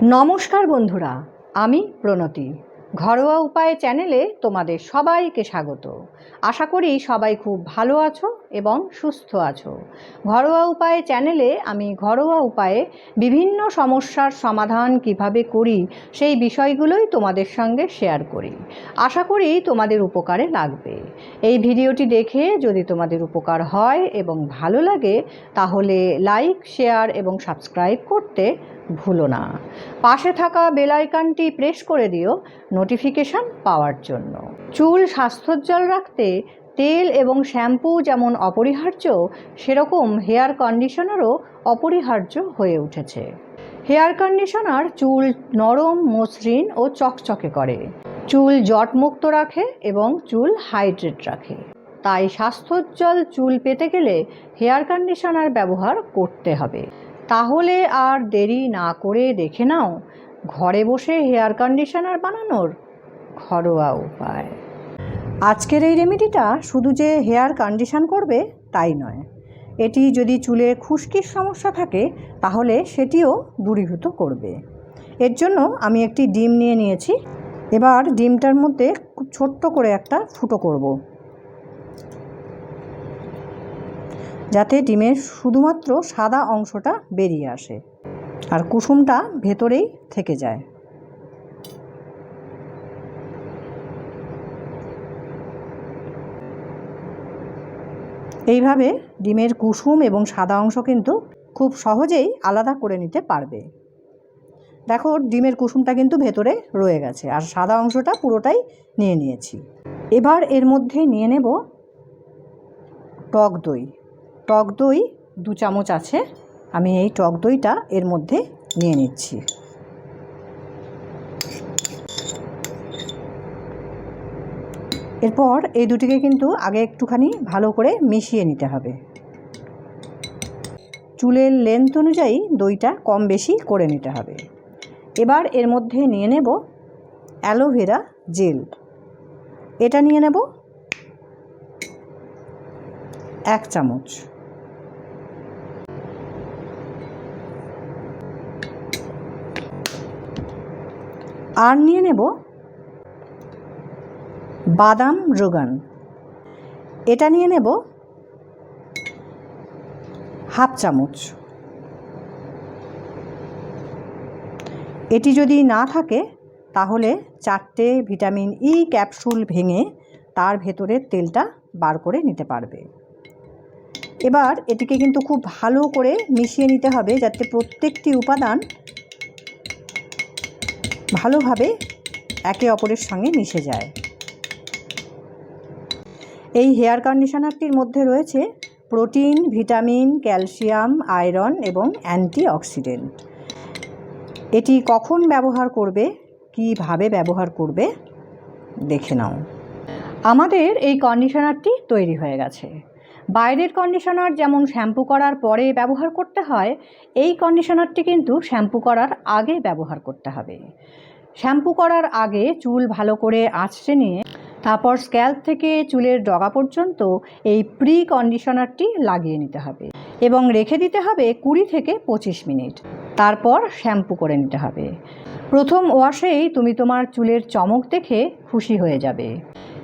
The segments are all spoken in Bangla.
নমস্কার বন্ধুরা, আমি প্রণতি। ঘরোয়া উপায় চ্যানেলে তোমাদের সবাইকে স্বাগত। আশা করি সবাই খুব ভালো আছো এবং সুস্থ আছো। ঘরোয়া উপায় চ্যানেলে আমি ঘরোয়া উপায়ে বিভিন্ন সমস্যার সমাধান কিভাবে করি সেই বিষয়গুলোই তোমাদের সঙ্গে শেয়ার করি। আশা করি তোমাদের উপকারে লাগবে। এই ভিডিওটি দেখে যদি তোমাদের উপকার হয় এবং ভালো লাগে তাহলে লাইক, শেয়ার এবং সাবস্ক্রাইব করতে ভুলো না। পাশে থাকা বেল আইকনটি প্রেস করে দিও নোটিফিকেশন পাওয়ার জন্য। চুল স্বাস্থ্যোজ্জ্বল রাখতে তেল এবং শ্যাম্পু যেমন অপরিহার্য, সেরকম হেয়ার কন্ডিশনারও অপরিহার্য হয়ে উঠেছে। হেয়ার কন্ডিশনার চুল নরম, মসৃণ ও চকচকে করে, চুল জটমুক্ত রাখে এবং চুল হাইড্রেট রাখে। তাই স্বাস্থ্যোজ্জ্বল চুল পেতে গেলে হেয়ার কন্ডিশনার ব্যবহার করতে হবে। তাহলে আর দেরি না করে দেখে নাও ঘরে বসে হেয়ার কন্ডিশনার বানানোর ঘরোয়া উপায়। আজকের এই রেমেডিটা শুধু যে হেয়ার কন্ডিশন করবে তাই নয়, এটি যদি চুলে খুশকির সমস্যা থাকে তাহলে সেটিও দূরীভূত করবে। এর জন্য আমি একটি ডিম নিয়ে নিয়েছি। এবার ডিমটার মধ্যে খুব ছোট্ট করে একটা ফুটো করব, যাতে ডিমের শুধুমাত্র সাদা অংশটা বেরিয়ে আসে আর কুসুমটা ভেতরেই থেকে যায়। এইভাবে ডিমের কুসুম এবং সাদা অংশ কিন্তু খুব সহজেই আলাদা করে নিতে পারবে। দেখো, ডিমের কুসুমটা কিন্তু ভেতরে রয়ে গেছে আর সাদা অংশটা পুরোটাই নিয়ে নিয়েছি। এবার এর মধ্যে নিয়ে নেব টক দই। টক দই 2 চামচ আছে। আমি এই টক দইটা এর মধ্যে নিয়ে নিচ্ছি। এরপর এই দুটিকে কিন্তু আগে একটুখানি ভালো করে মিশিয়ে নিতে হবে। চুলের লেন্থ অনুযায়ী দইটা কম বেশি করে নিতে হবে। এবার এর মধ্যে নিয়ে নেব অ্যালোভেরা জেল। এটা নিয়ে নেব 1 চামচ। আর নিয়ে নেব বাদাম রোগান। এটা নিয়ে নেব 1/2 চামচ। এটি যদি না থাকে তাহলে 4টে ভিটামিন ই ক্যাপসুল ভেঙে তার ভেতরের তেলটা বার করে নিতে পারবে। এবার এটিকে কিন্তু খুব ভালো করে মিশিয়ে নিতে হবে, যাতে প্রত্যেকটি উপাদান ভালোভাবে একে অপরের সঙ্গে মিশে যায়। এই হেয়ার কন্ডিশনারটির মধ্যে রয়েছে প্রোটিন, ভিটামিন, ক্যালসিয়াম, আয়রন এবং অ্যান্টিঅক্সিডেন্ট। এটি কখন ব্যবহার করবে, কিভাবে ব্যবহার করবে দেখে নাও। আমাদের এই কন্ডিশনারটি তৈরি হয়ে গেছে। বাইরের কন্ডিশনার যেমন শ্যাম্পু করার পরে ব্যবহার করতে হয়, এই কন্ডিশনারটি কিন্তু শ্যাম্পু করার আগে ব্যবহার করতে হবে। শ্যাম্পু করার আগে চুল ভালো করে আঁচড়ে নিয়ে তারপর স্ক্যাল্প থেকে চুলের ডগা পর্যন্ত এই প্রি কন্ডিশনারটি লাগিয়ে নিতে হবে এবং রেখে দিতে হবে 20 থেকে 25 মিনিট। তারপর শ্যাম্পু করে নিতে হবে। প্রথম ওয়াশেই তুমি তোমার চুলের চমক দেখে খুশি হয়ে যাবে।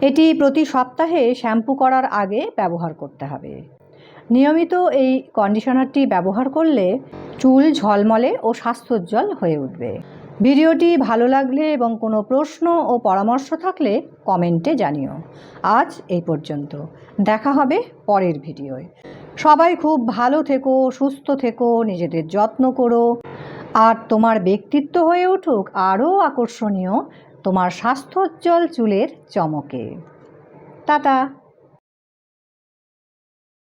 এটি প্রতি সপ্তাহে শ্যাম্পু করার আগে ব্যবহার করতে হবে। নিয়মিত এই কন্ডিশনারটি ব্যবহার করলে চুল ঝলমলে ও স্বাস্থ্যোজ্জ্বল হয়ে উঠবে। ভিডিওটি ভালো লাগলে এবং কোনো প্রশ্ন ও পরামর্শ থাকলে কমেন্টে জানিও। আজ এই পর্যন্ত, দেখা হবে পরের ভিডিওয়। সবাই খুব ভালো থেকো, সুস্থ থেকো, নিজেদের যত্ন করো আর তোমার ব্যক্তিত্ব হয়ে উঠুক আরও আকর্ষণীয় তোমার স্বাস্থ্যোজ্জ্বল চুলের চমকে। টাটা।